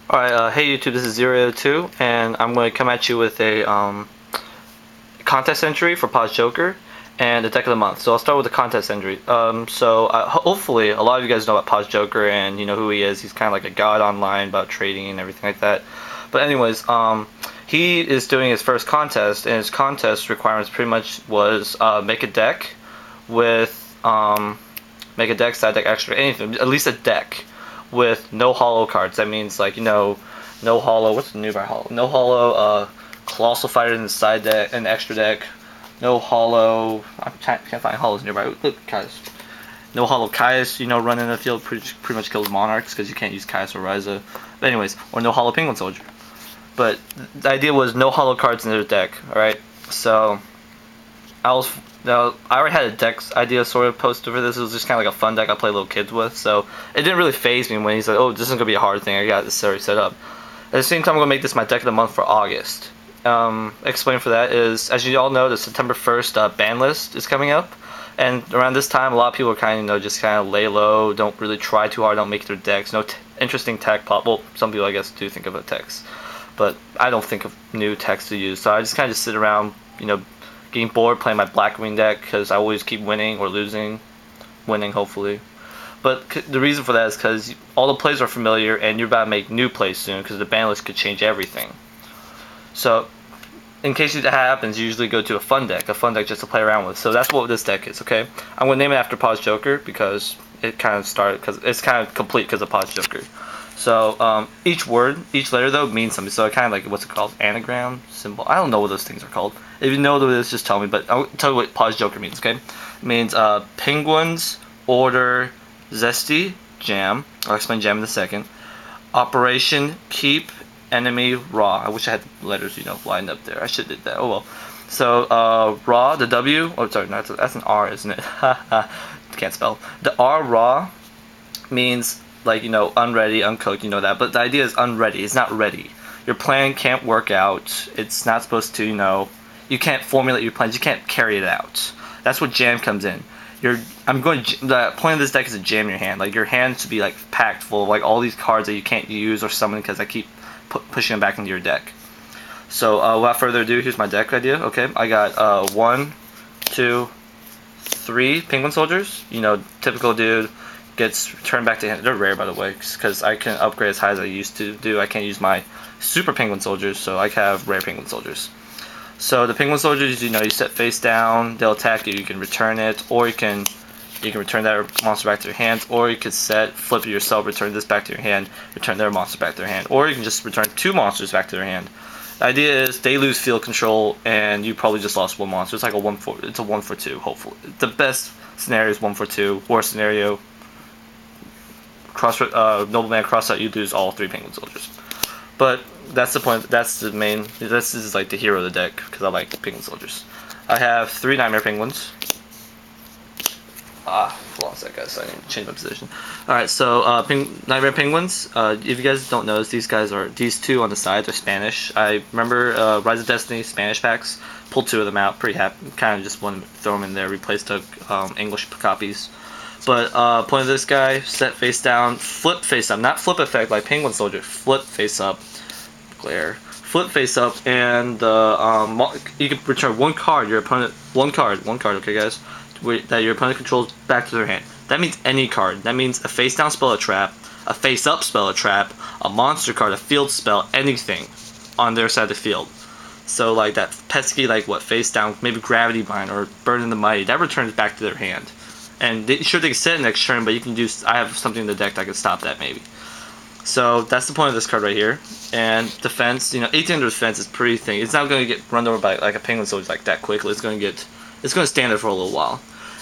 Alright, hey YouTube, this is 002, and I'm going to come at you with a contest entry for Pozjoker and the deck of the month. So I'll start with the contest entry. Hopefully a lot of you guys know about Pozjoker and you know who he is. He's kind of like a god online about trading and everything like that. But anyways, he is doing his first contest, and his contest requirements pretty much was make a deck with side deck, extra, anything, at least a deck with no hollow cards. That means like no hollow. What's the new by hollow? No hollow. Colossal Fighter in the side deck, an extra deck. No hollow. I can't find hollows nearby. Look, Caius. No hollow Caius. Running the field pretty much kills monarchs because you can't use Caius or Ryza. But anyways, or no hollow Penguin Soldier. But the idea was no hollow cards in their deck. All right. So I already had a deck idea sort of posted for this. It was just kind of like a fun deck I play little kids with, so it didn't really phase me when he's like, oh, this isn't going to be a hard thing, I got this already set up. At the same time, I'm going to make this my deck of the month for August. Explain for that is, as you all know, the September 1st ban list is coming up, and around this time, a lot of people are kind of, just kind of lay low, don't really try too hard, don't make their decks, no interesting tech pop. Well, some people, I guess, do think of a text, but I don't think of new techs to use, so I just kind of sit around, getting bored playing my Blackwing deck because I always keep winning or losing. Winning, hopefully. But the reason for that is because all the plays are familiar and you're about to make new plays soon because the ban list could change everything. So, in case that happens, you usually go to a fun deck just to play around with. So that's what this deck is, okay? I'm going to name it after Pozjoker because it kind of started, because it's kind of complete because of Pozjoker. So each letter though means something. So kind of like, what's it called? Anagram, symbol. I don't know what those things are called. If you know what it is, just tell me. But I'll tell you what Pozjoker means. Okay, it means penguins, order, Zesty, jam. I'll explain jam in a second. Operation, keep, enemy, raw. I wish I had the letters lined up there. I should have did that. Oh well. So raw, the W. Oh sorry, no, that's an R, isn't it? Can't spell. The R, raw, means like unready, uncooked, that, but the idea is unready. It's not ready. Your plan can't work out. It's not supposed to, you can't formulate your plans. You can't carry it out. That's what jam comes in. The point of this deck is to jam your hand. Like your hand should be like packed full of like all these cards that you can't use or summon because I keep pushing them back into your deck. So without further ado, here's my deck idea. Okay, I got 1, 2, 3 penguin soldiers. Typical dude. Gets turned back to hand. They're rare, by the way, because I can upgrade as high as I used to do. I can't use my super penguin soldiers, so I have rare penguin soldiers. So the penguin soldiers, you set face down, they'll attack you. You can return it, or you can return that monster back to your hand, or you could flip it yourself, return this back to your hand, return their monster back to their hand, or you can just return 2 monsters back to their hand. The idea is they lose field control, and you probably just lost 1 monster. It's like it's a 1 for 2. Hopefully, the best scenario is 1 for 2. Worst scenario, Nobleman cross out, you lose all 3 penguin soldiers. But that's the point. That's the main. This is like the hero of the deck because I like penguin soldiers. I have 3 nightmare penguins. Hold on a sec, guys. So I need to change my position. All right, so nightmare penguins. If you guys don't know, these 2 on the sides are Spanish. I remember Rise of Destiny Spanish packs. Pulled 2 of them out. Pretty happy. Kind of just wanted to throw them in there. Replaced the English copies. But point of this guy, set face down, flip face up, not flip effect like Penguin Soldier, flip face up, glare, flip face up, and you can return 1 card, one card, okay guys, that your opponent controls back to their hand. That means any card. That means a face down spell, a trap, a face up spell, a trap, a monster card, a field spell, anything on their side of the field. So like that pesky, like what, face down, maybe Gravity Bind or Burn in the Mighty, that returns back to their hand. And they can set it next turn, but you can I have something in the deck that can stop that maybe. So that's the point of this card right here. And defense, 1800 defense is pretty thing. It's not going to get run over by like a penguin soldier like that quickly. It's going to stand there for a little while.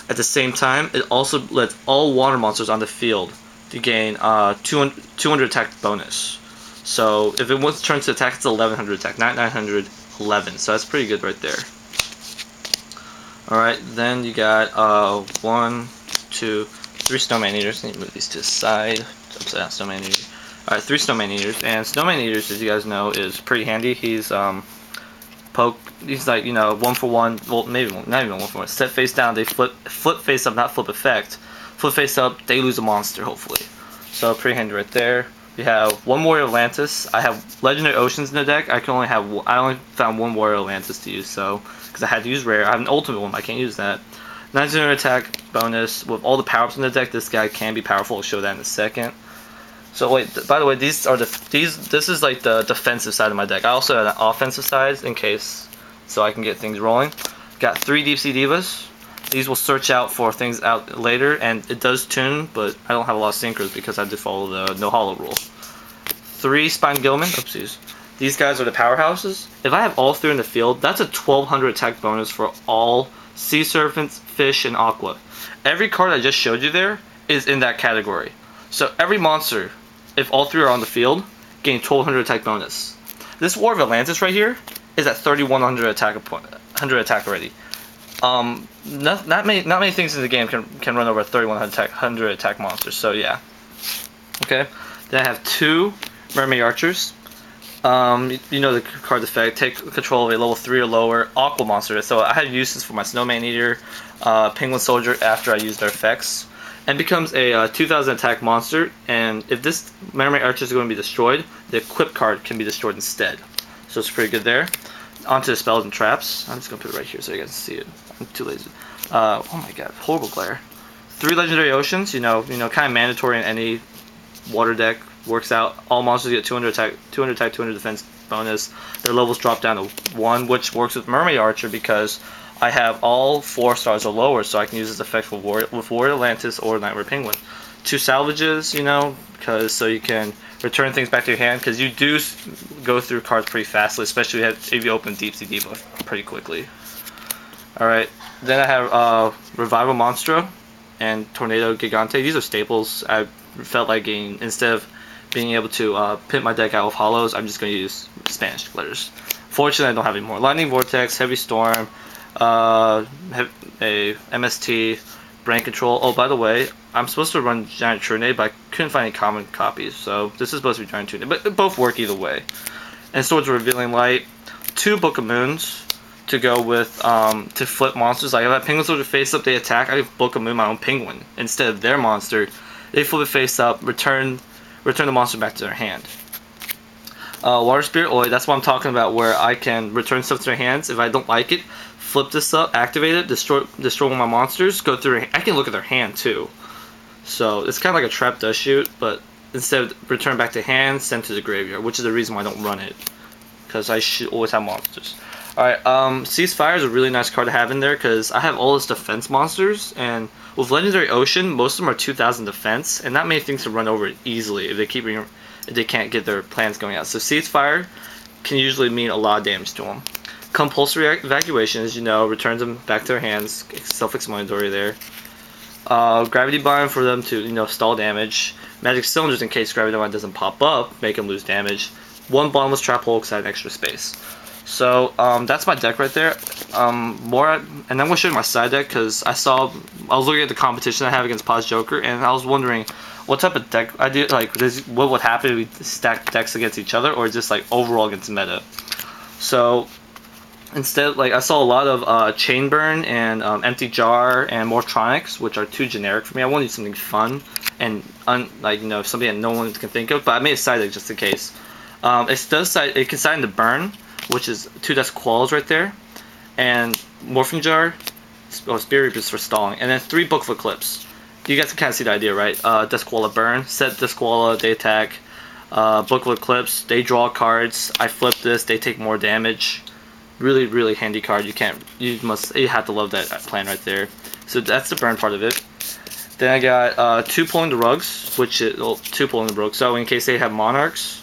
At the same time, it also lets all water monsters on the field to gain 200 attack bonus. So if it wants to turn to attack, it's 1100 attack, not 900, 11. So that's pretty good right there. Alright, then you got 1, 2, 3 Snowman Eaters. Let me move these to the side. Upside down Snowman Eater. Alright, 3 Snowman Eaters. And Snowman Eaters, as you guys know, is pretty handy. He's he's like, 1 for 1. Well, maybe not even 1 for 1. Set face down, they flip face up, not flip effect. Flip face up, they lose a monster, hopefully. So pretty handy right there. We have one Warrior Atlantis. I have Legendary Oceans in the deck. I only found one Warrior Atlantis to use, so because I had to use rare. I have an ultimate one, but I can't use that. 900 attack bonus with all the power-ups in the deck. This guy can be powerful. I'll show that in a second. So wait, by the way, this is like the defensive side of my deck. I also have an offensive side in case, so I can get things rolling. Got 3 Deep Sea Divas. These will search out for things out later, and it does tune, but I don't have a lot of sinkers because I have to follow the no hollow rule. 3 Spine Gilman. Oopsies. These guys are the powerhouses. If I have all 3 in the field, that's a 1200 attack bonus for all Sea Serpents, Fish, and Aqua. Every card I just showed you there is in that category. So every monster, if all 3 are on the field, gain 1200 attack bonus. This War of Atlantis right here is at 3100 attack already. Not many things in the game can run over a 3100 attack monster. So yeah. Okay. Then I have 2 Mermaid Archers. You know the card effect. Take control of a level 3 or lower Aqua monster. So I have uses for my Snowman Eater, Penguin Soldier after I use their effects, and becomes a 2000 attack monster. And if this Mermaid Archer is going to be destroyed, the equip card can be destroyed instead. So it's pretty good there. Onto the spells and traps. I'm just gonna put it right here so you guys can see it. I'm too lazy. Oh my god, horrible glare. 3 Legendary Oceans. You know, kind of mandatory in any water deck. Works out. All monsters get 200 attack, 200 defense bonus. Their levels drop down to 1, which works with Mermaid Archer because I have all 4 stars or lower, so I can use this effect with Warrior Atlantis or Nightmare Penguin. 2 salvages, because so you can return things back to your hand, because you do go through cards pretty fastly, especially if you open Deep Sea Diva pretty quickly. Alright, then I have Revival Monstro and Tornado Gigante. These are staples. I felt like instead of being able to pimp my deck out with hollows, I'm just going to use Spanish letters. Fortunately, I don't have any more. Lightning Vortex, Heavy Storm, a MST, Brain Control. Oh, by the way, I'm supposed to run Giant Trunade, but I couldn't find any common copies, so this is supposed to be Giant Trunade, but both work either way. And Swords of Revealing Light, 2 Book of Moons to go with, to flip monsters. Like if I have Penguin Soldier face up, they attack, I have Book of Moon my own Penguin. Instead of their monster, they flip it face up, return the monster back to their hand. Water Spirit Oi, that's what I'm talking about, where I can return stuff to their hands. If I don't like it, flip this up, activate it, destroy one of my monsters, go through. I can look at their hand too. So it's kind of like a trap does shoot, but instead of return back to hand, send to the graveyard, which is the reason why I don't run it, because I should always have monsters. Alright, Ceasefire is a really nice card to have in there, because I have all this defense monsters, and with Legendary Ocean, most of them are 2000 defense, and not many things to run over it easily if they can't get their plans going out. So Ceasefire can usually mean a lot of damage to them. Compulsory Evacuation, as you know, returns them back to their hands, self-explanatory there. Gravity Bind for them to, stall damage. Magic Cylinders in case Gravity Bind doesn't pop up, make them lose damage. 1 Bottomless Trap Hole because I have extra space. So that's my deck right there. And I'm gonna show you my side deck because I was looking at the competition I have against Pozjoker, and I was wondering what type of deck I do. Like, what would happen if we stack decks against each other, or just like overall against meta. So instead, like I saw a lot of Chain Burn and Empty Jar and Mortronics, which are too generic for me. I wanted something fun and something that no one can think of. But I made a side deck just in case. It can side into Burn, which is 2 Dusk Qualls right there, and Morphing Jar, Spirit Reapers for stalling, and then 3 Book of Eclipse. You guys can kind of see the idea, right? Duskwalla Burn, set Duskwalla, they attack. Book of Eclipse, they draw cards. I flip this, they take more damage. Really, really handy card. You have to love that plan right there. So that's the burn part of it. Then I got 2 Pulling the Rugs, 2 Pulling the Rugs. So in case they have Monarchs,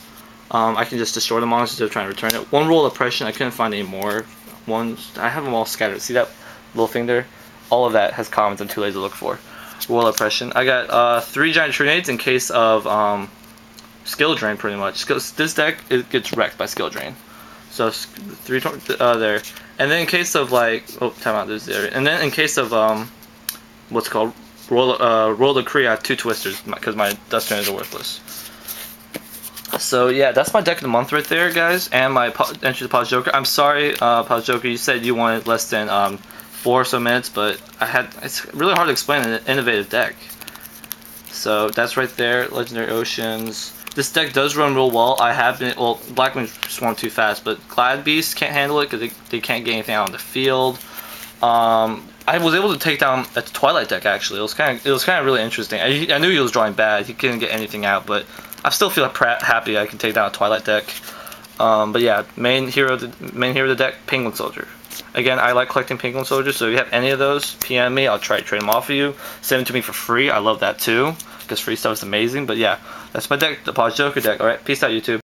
I can just destroy the monsters instead of trying to return it. 1 Roll Oppression, I couldn't find any more. I have them all scattered. See that little thing there? All of that has commons I'm too lazy to look for. Roll Oppression. I got 3 Giant Trunades in case of Skill Drain, pretty much. This deck, it gets wrecked by Skill Drain. So 3 there. And then in case of And then in case of what's called Roll Decree, I have 2 Twisters because my Dust Drainers are worthless. So yeah, that's my deck of the month right there, guys, and my entry to Pozjoker. I'm sorry, Pozjoker, you said you wanted less than 4 or so minutes, but it's really hard to explain an innovative deck. So that's right there, Legendary Oceans. This deck does run real well. I have been, well, Black Wings swarm too fast, but Glad Beasts can't handle it because they can't get anything out on the field. I was able to take down a Twilight deck actually. It was kind of really interesting. I knew he was drawing bad. He couldn't get anything out, but I still feel happy I can take down a Twilight deck. But yeah, main hero of the deck, Penguin Soldier. Again, I like collecting Penguin Soldiers, so if you have any of those, PM me. I'll try to trade them off of you. Send them to me for free. I love that too, because free stuff is amazing. But yeah, that's my deck, the Pozjoker deck. Alright, peace out, YouTube.